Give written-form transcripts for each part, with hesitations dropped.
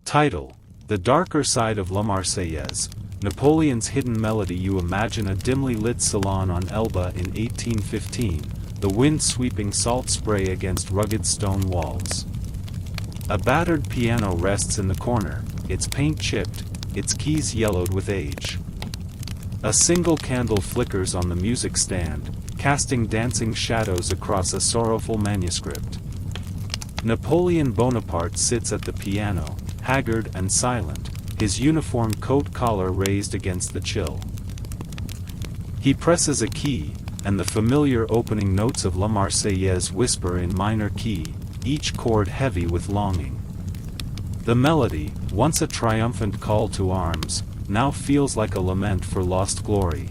Title: The Darker Side of La Marseillaise, Napoleon's hidden melody. You imagine a dimly lit salon on Elba in 1815, the wind sweeping salt spray against rugged stone walls. A battered piano rests in the corner, its paint chipped, its keys yellowed with age. A single candle flickers on the music stand, casting dancing shadows across a sorrowful manuscript. Napoleon Bonaparte sits at the piano, haggard and silent, his uniform coat collar raised against the chill. He presses a key, and the familiar opening notes of La Marseillaise whisper in minor key, each chord heavy with longing. The melody, once a triumphant call to arms, now feels like a lament for lost glory.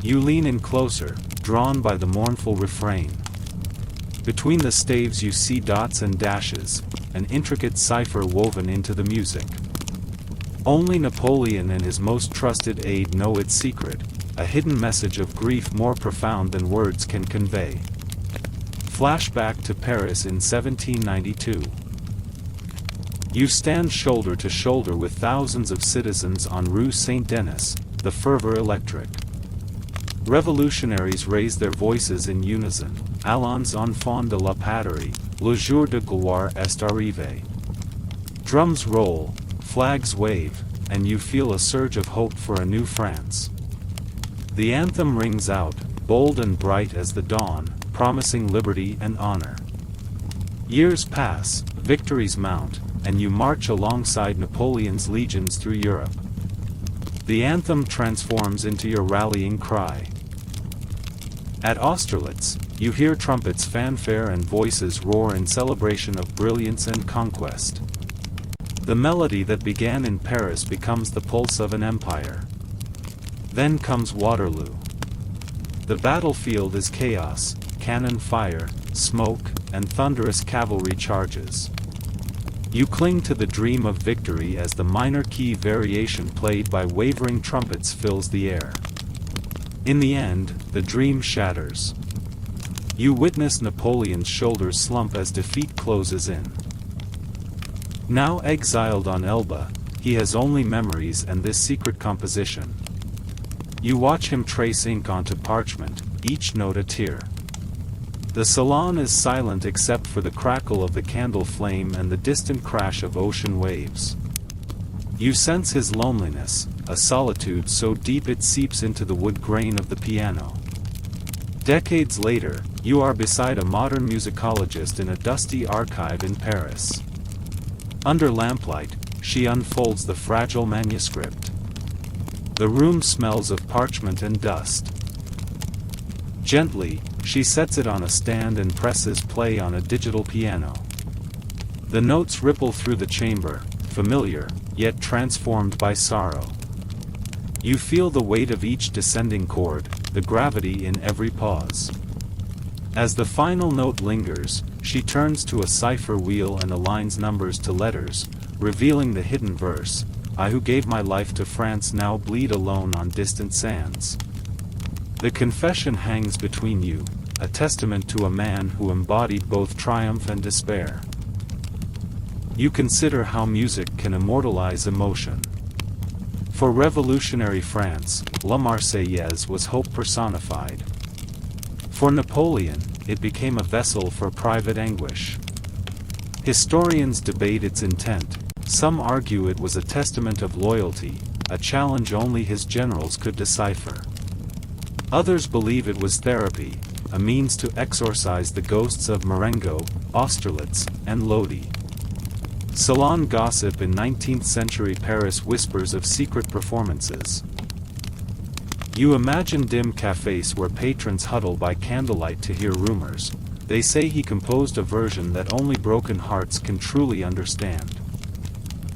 You lean in closer, drawn by the mournful refrain. Between the staves you see dots and dashes, an intricate cipher woven into the music. Only Napoleon and his most trusted aide know its secret, a hidden message of grief more profound than words can convey. Flashback to Paris in 1792. You stand shoulder to shoulder with thousands of citizens on Rue Saint-Denis, the fervor electric. Revolutionaries raise their voices in unison. Allons enfants de la patrie, le jour de gloire est arrivé. Drums roll, flags wave, and you feel a surge of hope for a new France. The anthem rings out, bold and bright as the dawn, promising liberty and honor. Years pass, victories mount, and you march alongside Napoleon's legions through Europe. The anthem transforms into your rallying cry. At Austerlitz, you hear trumpets fanfare and voices roar in celebration of brilliance and conquest. The melody that began in Paris becomes the pulse of an empire. Then comes Waterloo. The battlefield is chaos, cannon fire, smoke, and thunderous cavalry charges. You cling to the dream of victory as the minor key variation played by wavering trumpets fills the air. In the end, the dream shatters. You witness Napoleon's shoulders slump as defeat closes in. Now exiled on Elba, he has only memories and this secret composition. You watch him trace ink onto parchment, each note a tear. The salon is silent except for the crackle of the candle flame and the distant crash of ocean waves. You sense his loneliness, a solitude so deep it seeps into the wood grain of the piano. Decades later, you are beside a modern musicologist in a dusty archive in Paris. Under lamplight, she unfolds the fragile manuscript. The room smells of parchment and dust. Gently, she sets it on a stand and presses play on a digital piano. The notes ripple through the chamber, familiar, yet transformed by sorrow. You feel the weight of each descending chord, the gravity in every pause. As the final note lingers, she turns to a cipher wheel and aligns numbers to letters, revealing the hidden verse, "I who gave my life to France now bleed alone on distant sands." The confession hangs between you, a testament to a man who embodied both triumph and despair. You consider how music can immortalize emotion. For revolutionary France, La Marseillaise was hope personified. For Napoleon, it became a vessel for private anguish. Historians debate its intent. Some argue it was a testament of loyalty, a challenge only his generals could decipher. Others believe it was therapy, a means to exorcise the ghosts of Marengo, Austerlitz, and Lodi. Salon gossip in 19th century Paris whispers of secret performances. You imagine dim cafes where patrons huddle by candlelight to hear rumors. They say he composed a version that only broken hearts can truly understand.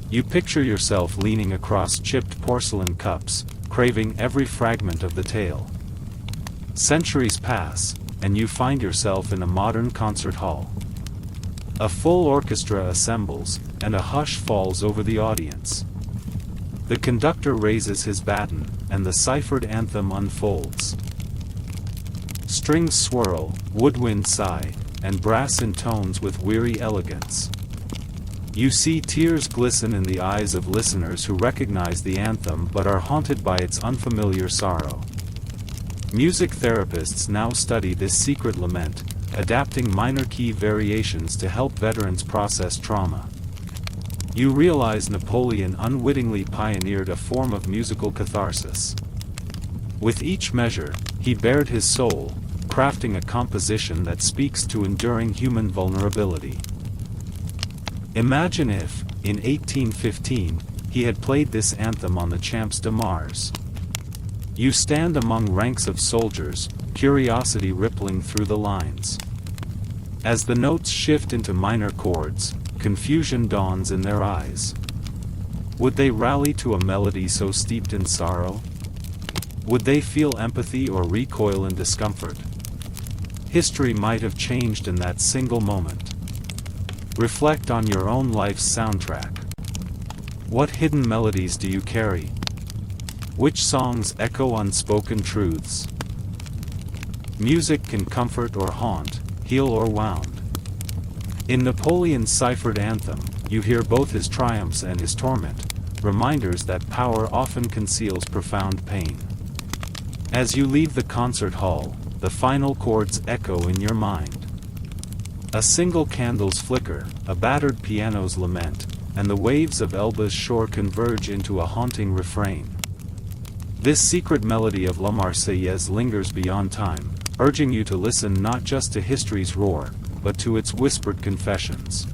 You picture yourself leaning across chipped porcelain cups, craving every fragment of the tale. Centuries pass, and you find yourself in a modern concert hall. A full orchestra assembles, and a hush falls over the audience. The conductor raises his baton, and the ciphered anthem unfolds. Strings swirl, woodwind sigh, and brass intones with weary elegance. You see tears glisten in the eyes of listeners who recognize the anthem but are haunted by its unfamiliar sorrow. Music therapists now study this secret lament, adapting minor key variations to help veterans process trauma. You realize Napoleon unwittingly pioneered a form of musical catharsis. With each measure, he bared his soul, crafting a composition that speaks to enduring human vulnerability. Imagine if, in 1815, he had played this anthem on the Champs de Mars. You stand among ranks of soldiers, curiosity rippling through the lines. As the notes shift into minor chords, confusion dawns in their eyes. Would they rally to a melody so steeped in sorrow? Would they feel empathy or recoil in discomfort? History might have changed in that single moment. Reflect on your own life's soundtrack. What hidden melodies do you carry? Which songs echo unspoken truths? Music can comfort or haunt, heal or wound. In Napoleon's ciphered anthem, you hear both his triumphs and his torment, reminders that power often conceals profound pain. As you leave the concert hall, the final chords echo in your mind. A single candle's flicker, a battered piano's lament, and the waves of Elba's shore converge into a haunting refrain. This secret melody of La Marseillaise lingers beyond time, urging you to listen not just to history's roar, but to its whispered confessions.